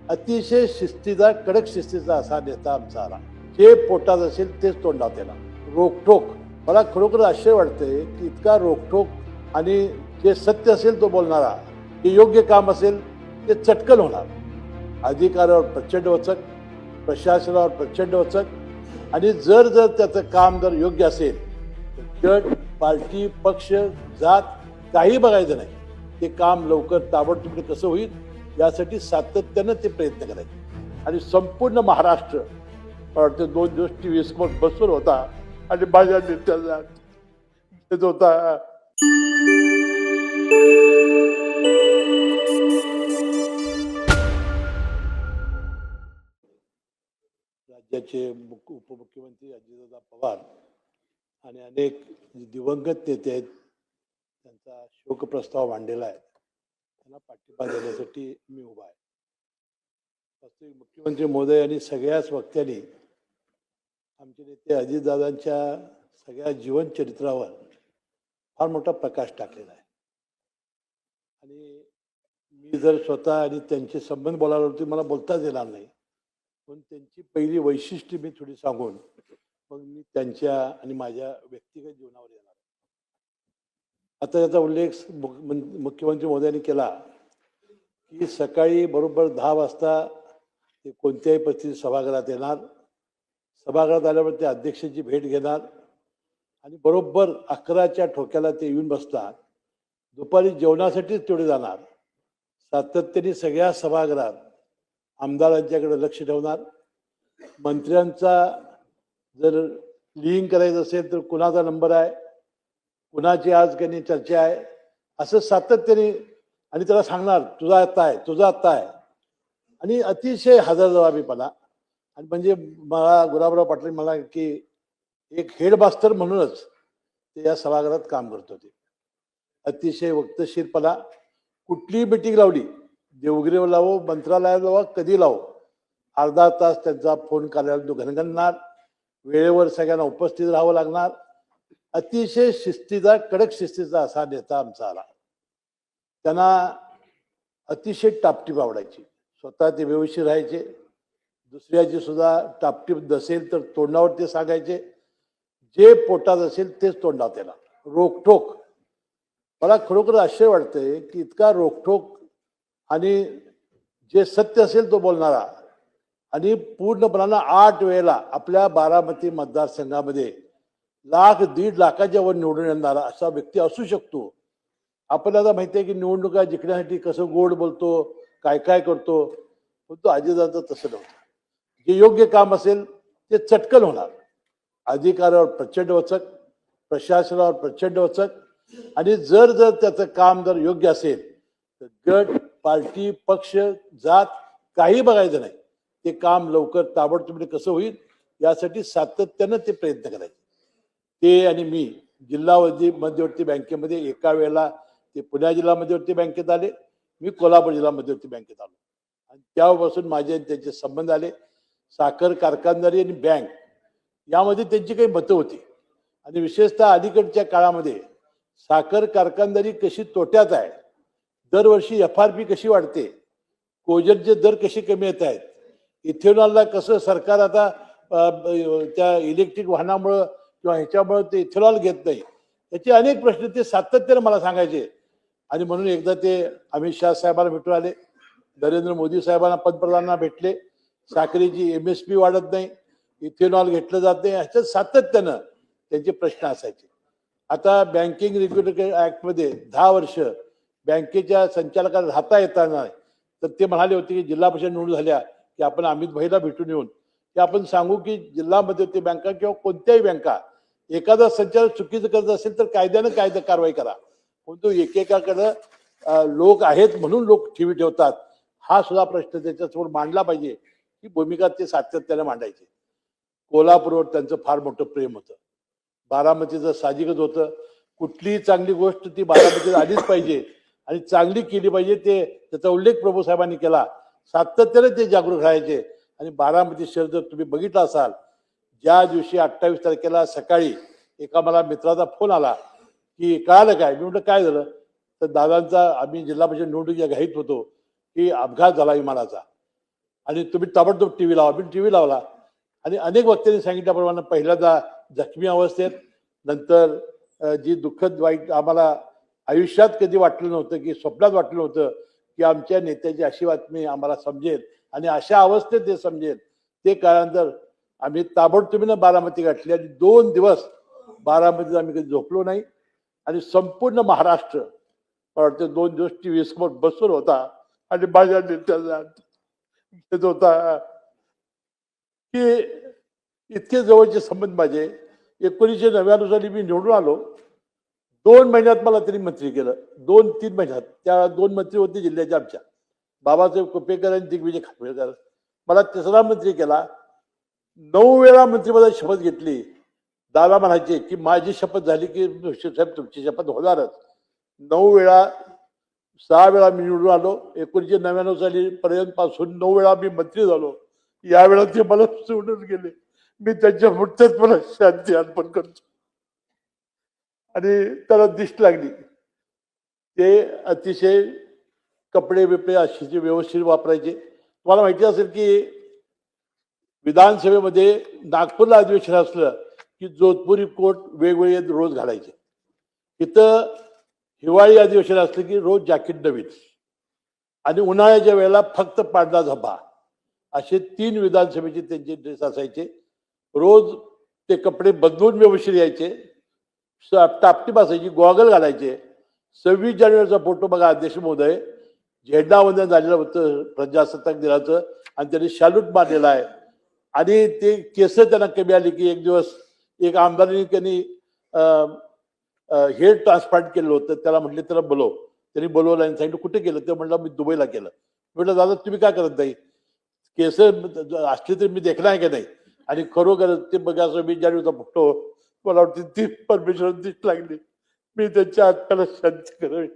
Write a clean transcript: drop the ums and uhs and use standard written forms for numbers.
अतिशय शिस्तीचा, कडक शिस्तीचा असा नेता आमचा आला. जे पोटात असेल तेच तोंडात येणार. रोखोक. मला खरोखर आश्चर्य वाटतंय की इतका रोखोक आणि जे सत्य असेल तो बोलणारा, जे योग्य काम असेल ते चटकन होणार. अधिकारावर प्रचंड वचक, प्रशासनावर प्रचंड वचक आणि जर त्याचं काम जर योग्य असेल तर गट, पार्टी, पक्ष, जात काही बघायचं नाही. ते काम लवकर ताबडतोब कसं होईल यासाठी सातत्यानं ते प्रयत्न करायचे. आणि संपूर्ण महाराष्ट्र मला वाटतं 2 दिवस टीव्ही समोर बसून होता आणि माझ्या नेत्याला देत होता. राज्याचे उपमुख्यमंत्री अजितदादा पवार आणि अनेक दिवंगत नेते आहेत, त्यांचा शोकप्रस्ताव मांडलेला आहे. त्यांना पाठिंबा देण्यासाठी मी उभा आहे. वास्तविक मुख्यमंत्री महोदय आणि सगळ्याच वक्त्यांनी आमचे नेते अजितदादांच्या सगळ्या जीवनचरित्रावर फार मोठा प्रकाश टाकलेला आहे. आणि मी जर स्वतः आणि त्यांचे संबंध बोलायला होते मला बोलताच येणार नाही, पण त्यांची पहिली वैशिष्ट्ये मी थोडी सांगून मग मी त्यांच्या आणि माझ्या व्यक्तिगत जीवनावर येणार. आता याचा उल्लेख मुख्यमंत्री महोदयांनी केला की सकाळी बरोबर 10 वाजता ते कोणत्याही परिस्थितीत सभागृहात येणार. सभागृहात आल्यावर ते अध्यक्षाची भेट घेणार आणि बरोबर 11च्या ठोक्याला ते येऊन बसतात. दुपारी जेवणासाठीच तेवढे जाणार. सातत्याने सगळ्या सभागृहात आमदारांच्याकडे लक्ष ठेवणार. मंत्र्यांचा जर लिंक करायचं असेल तर कुणाचा नंबर आहे, कुणाची आज काही चर्चा आहे, असं सातत्याने. आणि त्याला सांगणार तुझा आत्ता आहे, तुझा आत्ता आहे. आणि अतिशय हजरजबाबीपणा. आणि म्हणजे मला गुलाबराव पाटील मला की एक हेडमास्टर म्हणूनच ते या सभागृहात काम करत होते. अतिशय वक्तशीरपणा. कुठलीही मिटिंग लावली, देवगिरीवर लावो, मंत्रालयात लावा, कधी लावो, अर्धा तास त्यांचा फोन कार्यालयात घनघणणार. वेळेवर सगळ्यांना उपस्थित राहावं लागणार. अतिशय शिस्तीचा, कडक शिस्तीचा असा नेता आमचा आला. त्यांना अतिशय टापटीप आवडायची. स्वतः ते व्यवस्थित राहायचे, दुसऱ्याची सुद्धा टापटीप नसेल तर तोंडावर ते सांगायचे. जे पोटात असेल तेच तोंडात येणार. रोखोक. मला खरोखर आश्चर्य वाटतंय की इतका रोखोक आणि जे सत्य असेल तो बोलणारा आणि पूर्णपणानं 8 वेळेला आपल्या बारामती मतदारसंघामध्ये 1,00,000-1.5 लाखाच्या वर निवडून येणारा असा व्यक्ती असू शकतो. आपल्याला माहिती आहे की निवडणुका जिंकण्यासाठी कसं गोड बोलतो, काय काय करतो, पण तो अजितदादा तसं नव्हतं. जे योग्य काम असेल ते चटकन होणार. अधिकारावर प्रचंड वचक, प्रशासनावर प्रचंड वचक आणि जर त्याचं काम जर योग्य असेल तर गट, पार्टी, पक्ष, जात काही बघायचं नाही. ते काम लवकर ताबडतोब कसं होईल यासाठी सातत्यानं ते प्रयत्न करायचे. ते आणि मी जिल्हा मध्यवर्ती बँकेमध्ये एका वेळेला ते पुणे जिल्हा मध्यवर्ती बँकेत आले, मी कोल्हापूर जिल्हा मध्यवर्ती बँकेत आलो आणि तेव्हापासून माझे त्यांचे संबंध आले. साखर कारखानदारी आणि बँक यामध्ये त्यांची काही मतं होती आणि विशेषतः अलीकडच्या काळामध्ये साखर कारखानदारी कशी तोट्यात आहे, दरवर्षी FRP कशी वाढते, कोजरचे दर कसे कमी येत आहेत, इथेनॉलला कसं सरकार आता त्या इलेक्ट्रिक वाहनामुळं किंवा ह्याच्यामुळं ते इथेनॉल घेत नाही, याचे अनेक प्रश्न ते सातत्याने मला सांगायचे. आणि म्हणून एकदा ते अमित शाह साहेबांना भेटून आले, नरेंद्र मोदी साहेबांना पंतप्रधानांना भेटले. साखरेची MSP वाढत नाही, इथेनॉल घेतलं जात नाही, ह्याच्यात सातत्यानं त्यांचे प्रश्न असायचे. आता बँकिंग रेग्युलेटरी ऍक्टमध्ये 10 वर्ष बँकेच्या संचालकाला राहता येताना तर ते म्हणाले होते की जिल्हा परिषद निवडून झाल्या की आपण अमित भाईला भेटून येऊन की आपण सांगू की जिल्हा मध्यवर्ती बँका किंवा कोणत्याही बँका एखादा संचालक चुकीचं करत असेल तर कायद्यानं कारवाई करा. परंतु एकेकाकडं लोक आहेत म्हणून लोक ठेवी ठेवतात, हा सुद्धा प्रश्न त्याच्यासमोर मांडला पाहिजे. ही भूमिका ते सातत्याने मांडायचे. कोल्हापूरवर त्यांचं फार मोठं प्रेम होतं. बारामतीचं साहजिकच होतं. कुठलीही चांगली गोष्ट ती बारामतीत आलीच पाहिजे आणि चांगली केली पाहिजे. त्याचा उल्लेख प्रभू साहेबांनी केला. सातत्याने ते जागरूक राहायचे. आणि बारामती शहर जर तुम्ही बघितलं असाल, ज्या दिवशी 28 तारखेला सकाळी एका मला मित्राचा फोन आला की कळालं काय, मी म्हटलं काय झालं, तर दादांचा आम्ही जिल्हा परिषद निवडणुकीच्या घाईत होतो की अपघात झाला विमानाचा आणि तुम्ही ताबडतोब टीव्ही लावा. मी टीव्ही लावला आणि अनेक वक्त्यांनी सांगितल्याप्रमाणे पहिल्यांदा जखमी अवस्थेत, नंतर जी दुःखद वाईट आम्हाला आयुष्यात कधी वाटलं नव्हतं, की स्वप्नात वाटलं नव्हतं की आमच्या नेत्याची अशी बातमी आम्हाला समजेल आणि अशा अवस्थेत ते समजेल. ते कळल्यानंतर आम्ही ताबडतोबीनं बारामती गाठली आणि 2 दिवस बारामतीत आम्ही कधी झोपलो नाही आणि संपूर्ण महाराष्ट्र मला वाटतं 2 दिवस टीव्ही समोर बसून होता आणि माझ्या नेत्याचा घेत होता की इतके जवळचे संबंध माझे. 1999 साली मी निवडून आलो. 2 महिन्यात मला त्यांनी मंत्री केलं. 2-3 महिन्यात त्या 2 मंत्री होते जिल्ह्याच्या आमच्या, बाबासाहेब कुपेकर आणि दिग्विजय खानविलकर. मला तिसरा मंत्री केला. 9 वेळा मंत्रिपदाची शपथ घेतली. दादा म्हणायचे की माझी शपथ झाली की साहेब तुमची शपथ होणारच. 9 वेळा, 6 वेळा मी निवडून आलो. 1999 साली पर्यंत पासून 9 वेळा मी मंत्री झालो. यावेळा ते मला सोडून गेले. मी त्यांच्या मुठ्यात मला शांती अर्पण करतो. आणि त्याला दिष्ट लागली. ते अतिशय कपडे बिपडे असे व्यवस्थित वापरायचे. तुम्हाला माहिती असेल की विधानसभेमध्ये नागपूरला अधिवेशन असलं की जोधपुरी कोट वेगवेगळे रोज घालायचे. इथं हिवाळी अधिवेशन असलं की रोज जॅकेट नवीन आणि उन्हाळ्याच्या वेळेला फक्त पांढरा झब्बा. असे 3 विधानसभेचे त्यांचे ड्रेस असायचे. रोज ते कपडे बदलून व्यवस्थित यायचे. टापटीप असायची, गॉगल घालायचे. 26 जानेवारीचा फोटो बघा अध्यक्ष महोदय, झेंडावंदन झालेलं होतं प्रजासत्ताक दिनाचं आणि त्यांनी सॅल्यूट मारलेला आहे. आणि ते केस त्यांना कमी आली की एक दिवस एक आमदारांनी त्यांनी हेअर ट्रान्सप्लांट केलं होतं. त्याला म्हटले त्याला बोलव. त्यांनी बोलवलं आणि सांगितलं कुठे केलं? ते म्हणलं मी दुबईला केलं. म्हटलं दादा तुम्ही काय करत नाही? केस असले तरी मी देखला आहे का नाही? आणि खरोखर ते बघा 26 जानेवारीचा फोटो मला वाटतं ती परमेश्वर दिसत लागली. मी त्यांच्या आत्म्याला शांती करावी.